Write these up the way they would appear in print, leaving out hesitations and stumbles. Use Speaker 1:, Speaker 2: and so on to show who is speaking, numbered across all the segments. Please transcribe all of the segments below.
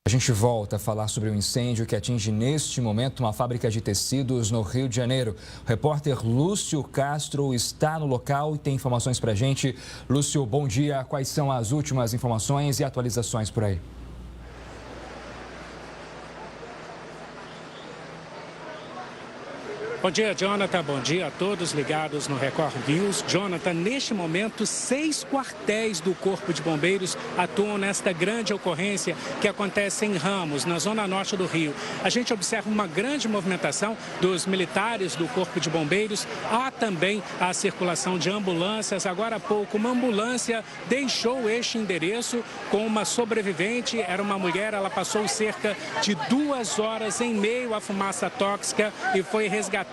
Speaker 1: A gente volta a falar sobre o incêndio que atinge neste momento uma fábrica de tecidos no Rio de Janeiro. O repórter Lúcio Castro está no local e tem informações para a gente. Lúcio, bom dia. Quais são as últimas informações e atualizações por aí?
Speaker 2: Bom dia, Jonathan. Bom dia a todos ligados no Record News. Jonathan, neste momento, 6 quartéis do Corpo de Bombeiros atuam nesta grande ocorrência que acontece em Ramos, na zona norte do Rio. A gente observa uma grande movimentação dos militares do Corpo de Bombeiros. Há também a circulação de ambulâncias. Agora há pouco, uma ambulância deixou este endereço com uma sobrevivente. Era uma mulher, ela passou cerca de 2 horas em meio à fumaça tóxica e foi resgatada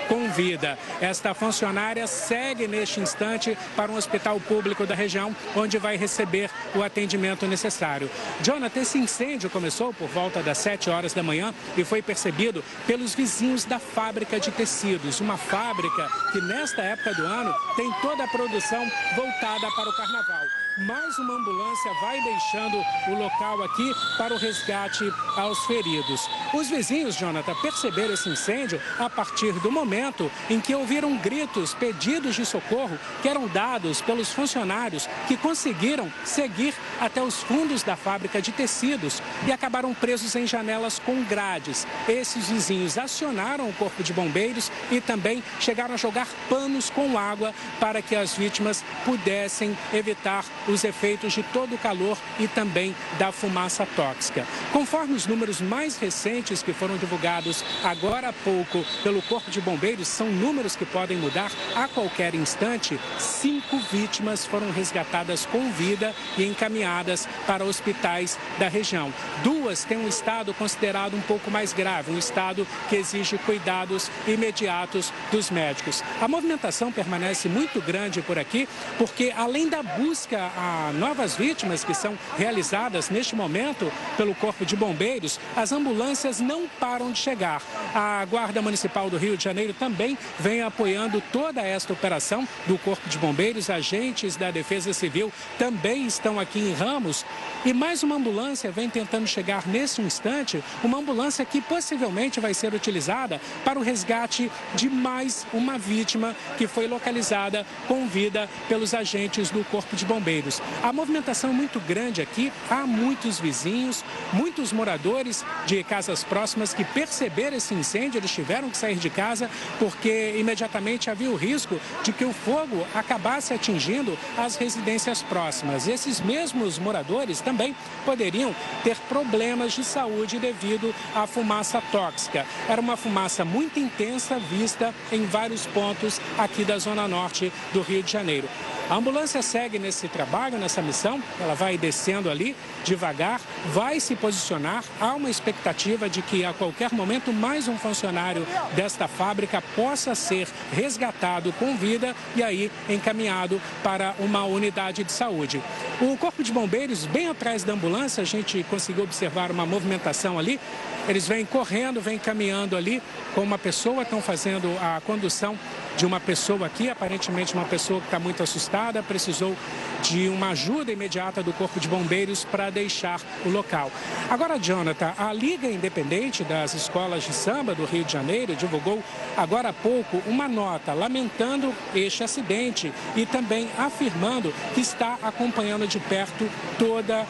Speaker 2: com vida. Esta funcionária segue neste instante para um hospital público da região, onde vai receber o atendimento necessário. Jonathan, esse incêndio começou por volta das 7 horas da manhã e foi percebido pelos vizinhos da fábrica de tecidos, uma fábrica que nesta época do ano tem toda a produção voltada para o carnaval. Mais uma ambulância vai deixando o local aqui para o resgate aos feridos. Os vizinhos, Jonathan, perceberam esse incêndio a partir do momento em que ouviram gritos, pedidos de socorro que eram dados pelos funcionários que conseguiram seguir até os fundos da fábrica de tecidos e acabaram presos em janelas com grades. Esses vizinhos acionaram o Corpo de Bombeiros e também chegaram a jogar panos com água para que as vítimas pudessem evitar os efeitos de todo o calor e também da fumaça tóxica. Conforme os números mais recentes que foram divulgados agora há pouco pelo Corpo de Bombeiros, são números que podem mudar a qualquer instante. 5 vítimas foram resgatadas com vida e encaminhadas para hospitais da região. 2 têm um estado considerado um pouco mais grave, um estado que exige cuidados imediatos dos médicos. A movimentação permanece muito grande por aqui, porque além da busca a novas vítimas que são realizadas neste momento pelo Corpo de Bombeiros, as ambulâncias não param de chegar. A Guarda Municipal do Rio de Janeiro também vem apoiando toda esta operação do Corpo de Bombeiros. Agentes da Defesa Civil também estão aqui em Ramos e mais uma ambulância vem tentando chegar nesse instante, uma ambulância que possivelmente vai ser utilizada para o resgate de mais uma vítima que foi localizada com vida pelos agentes do Corpo de Bombeiros. A movimentação é muito grande aqui, há muitos vizinhos, muitos moradores de casas próximas que perceberam esse incêndio, eles tiveram que sair de casa porque imediatamente havia o risco de que o fogo acabasse atingindo as residências próximas. Esses mesmos moradores também poderiam ter problemas de saúde devido à fumaça tóxica. Era uma fumaça muito intensa vista em vários pontos aqui da zona norte do Rio de Janeiro. A ambulância segue nesse trabalho, nessa missão, ela vai descendo ali devagar, vai se posicionar. Há uma expectativa de que a qualquer momento mais um funcionário desta fábrica possa ser resgatado com vida e aí encaminhado para uma unidade de saúde. O Corpo de Bombeiros, bem atrás da ambulância, a gente conseguiu observar uma movimentação ali. Eles vêm correndo, vêm caminhando ali com uma pessoa, estão fazendo a condução de uma pessoa aqui, aparentemente uma pessoa que está muito assustada, precisou de uma ajuda imediata do Corpo de Bombeiros para deixar o local. Agora, Jonathan, a Liga Independente das Escolas de Samba do Rio de Janeiro divulgou agora há pouco uma nota lamentando este acidente e também afirmando que está acompanhando de perto toda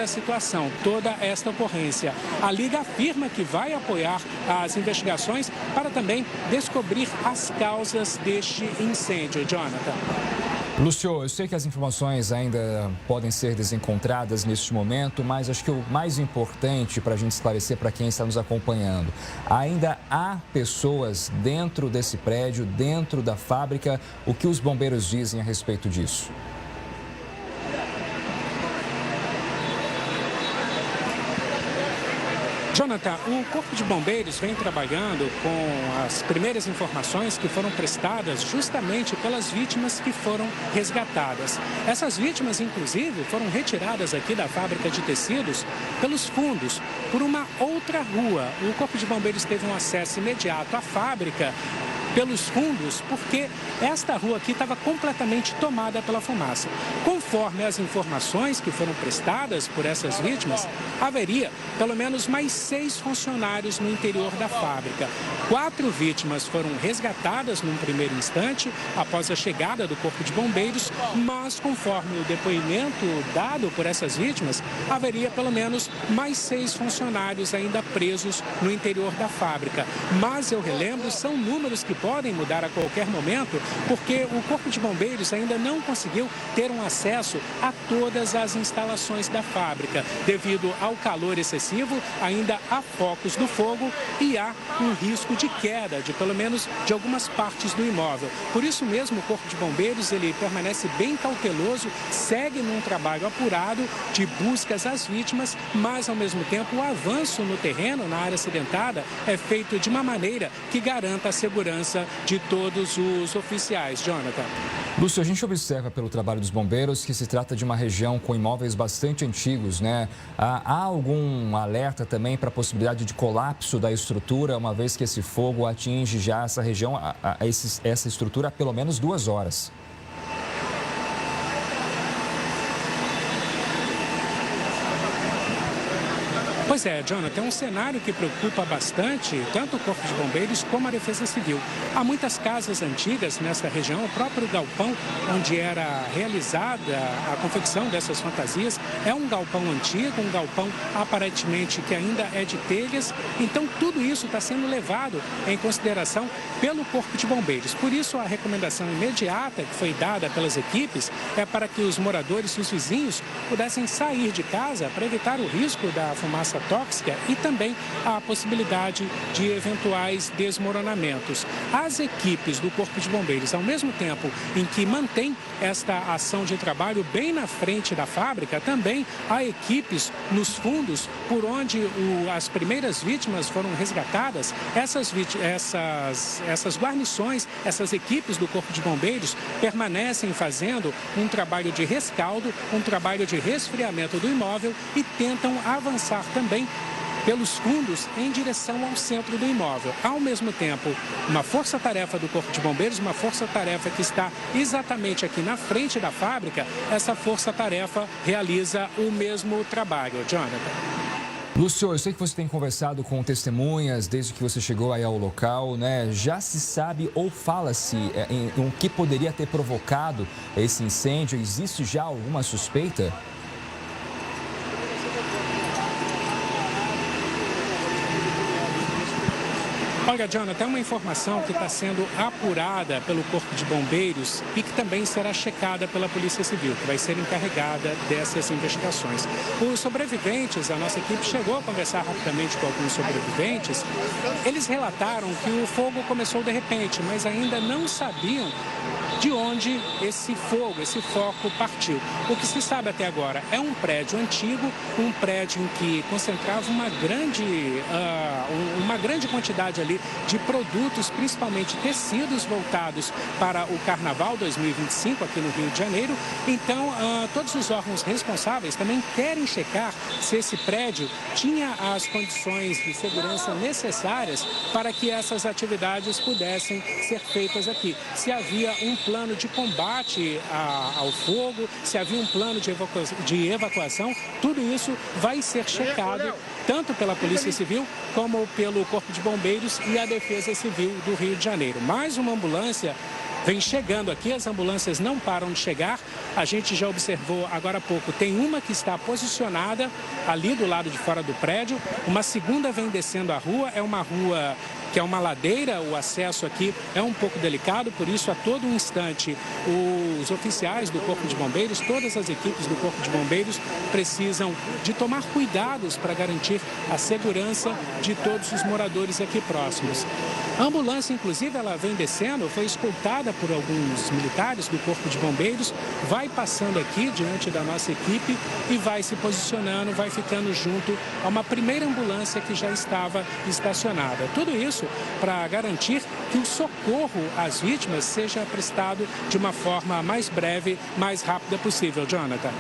Speaker 2: a situação, toda esta ocorrência. A Liga afirma que vai apoiar as investigações para também descobrir as causas deste incêndio, Jonathan.
Speaker 1: Lúcio, eu sei que as informações ainda podem ser desencontradas neste momento, mas acho que o mais importante para a gente esclarecer para quem está nos acompanhando, ainda há pessoas dentro desse prédio, dentro da fábrica. O que os bombeiros dizem a respeito disso?
Speaker 2: Jonathan, o Corpo de Bombeiros vem trabalhando com as primeiras informações que foram prestadas justamente pelas vítimas que foram resgatadas. Essas vítimas, inclusive, foram retiradas aqui da fábrica de tecidos pelos fundos, por uma outra rua. O Corpo de Bombeiros teve um acesso imediato à fábrica pelos fundos, porque esta rua aqui estava completamente tomada pela fumaça. Conforme as informações que foram prestadas por essas vítimas, haveria pelo menos mais 6 funcionários no interior da fábrica. 4 vítimas foram resgatadas num primeiro instante, após a chegada do Corpo de Bombeiros, mas conforme o depoimento dado por essas vítimas, haveria pelo menos mais 6 funcionários ainda presos no interior da fábrica. Mas eu relembro, são números que podem mudar a qualquer momento, porque o Corpo de Bombeiros ainda não conseguiu ter um acesso a todas as instalações da fábrica. Devido ao calor excessivo, ainda há focos do fogo e há um risco de queda de pelo menos de algumas partes do imóvel. Por isso mesmo, o Corpo de Bombeiros ele permanece bem cauteloso, segue num trabalho apurado de buscas às vítimas, mas ao mesmo tempo o avanço no terreno, na área acidentada, é feito de uma maneira que garanta a segurança de todos os oficiais. Jonathan.
Speaker 1: Lúcio, a gente observa pelo trabalho dos bombeiros que se trata de uma região com imóveis bastante antigos, né? Há algum alerta também para a possibilidade de colapso da estrutura, uma vez que esse fogo atinge já essa região, essa estrutura há pelo menos 2 horas?
Speaker 2: Pois é, Jonathan, é um cenário que preocupa bastante tanto o Corpo de Bombeiros como a Defesa Civil. Há muitas casas antigas nessa região, o próprio galpão onde era realizada a confecção dessas fantasias é um galpão antigo, um galpão aparentemente que ainda é de telhas, então tudo isso está sendo levado em consideração pelo Corpo de Bombeiros. Por isso a recomendação imediata que foi dada pelas equipes é para que os moradores e os vizinhos pudessem sair de casa para evitar o risco da fumaça tóxica e também a possibilidade de eventuais desmoronamentos. As equipes do Corpo de Bombeiros, ao mesmo tempo em que mantém esta ação de trabalho bem na frente da fábrica, também há equipes nos fundos por onde as primeiras vítimas foram resgatadas. Essas guarnições, essas equipes do Corpo de Bombeiros permanecem fazendo um trabalho de rescaldo, um trabalho de resfriamento do imóvel e tentam avançar também pelos fundos em direção ao centro do imóvel. Ao mesmo tempo, uma força-tarefa do Corpo de Bombeiros, uma força-tarefa que está exatamente aqui na frente da fábrica, essa força-tarefa realiza o mesmo trabalho. Jonathan.
Speaker 1: Lúcio, eu sei que você tem conversado com testemunhas desde que você chegou aí ao local, né? Já se sabe ou fala-se em o que poderia ter provocado esse incêndio? Existe já alguma suspeita?
Speaker 2: Olha, Jonathan, uma informação que está sendo apurada pelo Corpo de Bombeiros e que também será checada pela Polícia Civil, que vai ser encarregada dessas investigações. Os sobreviventes, a nossa equipe chegou a conversar rapidamente com alguns sobreviventes. Eles relataram que o fogo começou de repente, mas ainda não sabiam de onde esse fogo, esse foco partiu. O que se sabe até agora é um prédio antigo, um prédio em que concentrava uma grande quantidade ali de produtos, principalmente tecidos voltados para o Carnaval 2025 aqui no Rio de Janeiro. Então, todos os órgãos responsáveis também querem checar se esse prédio tinha as condições de segurança necessárias para que essas atividades pudessem ser feitas aqui. Se havia um plano de combate ao fogo, se havia um plano de evacuação, tudo isso vai ser checado tanto pela Polícia Civil como pelo Corpo de Bombeiros e a Defesa Civil do Rio de Janeiro. Mais uma ambulância vem chegando aqui, as ambulâncias não param de chegar. A gente já observou agora há pouco, tem uma que está posicionada ali do lado de fora do prédio, uma segunda vem descendo a rua, é uma rua que é uma ladeira, o acesso aqui é um pouco delicado, por isso a todo instante os oficiais do Corpo de Bombeiros, todas as equipes do Corpo de Bombeiros precisam de tomar cuidados para garantir a segurança de todos os moradores aqui próximos. A ambulância, inclusive, ela vem descendo, foi escoltada por alguns militares do Corpo de Bombeiros, vai passando aqui diante da nossa equipe e vai se posicionando, vai ficando junto a uma primeira ambulância que já estava estacionada. Tudo isso para garantir que o socorro às vítimas seja prestado de uma forma mais breve, mais rápida possível. Jonathan.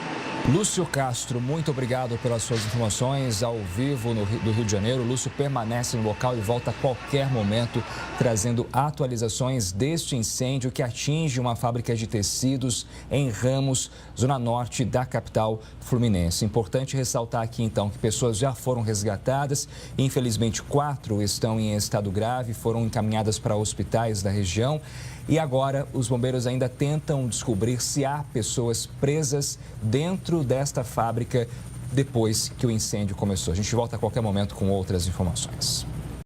Speaker 1: Lúcio Castro, muito obrigado pelas suas informações ao vivo do Rio de Janeiro. Lúcio permanece no local e volta a qualquer momento, trazendo atualizações deste incêndio que atinge uma fábrica de tecidos em Ramos, zona norte da capital fluminense. Importante ressaltar aqui, então, que pessoas já foram resgatadas. Infelizmente, 4 estão em estado grave, foram encaminhadas para hospitais da região. E agora, os bombeiros ainda tentam descobrir se há pessoas presas dentro desta fábrica depois que o incêndio começou. A gente volta a qualquer momento com outras informações.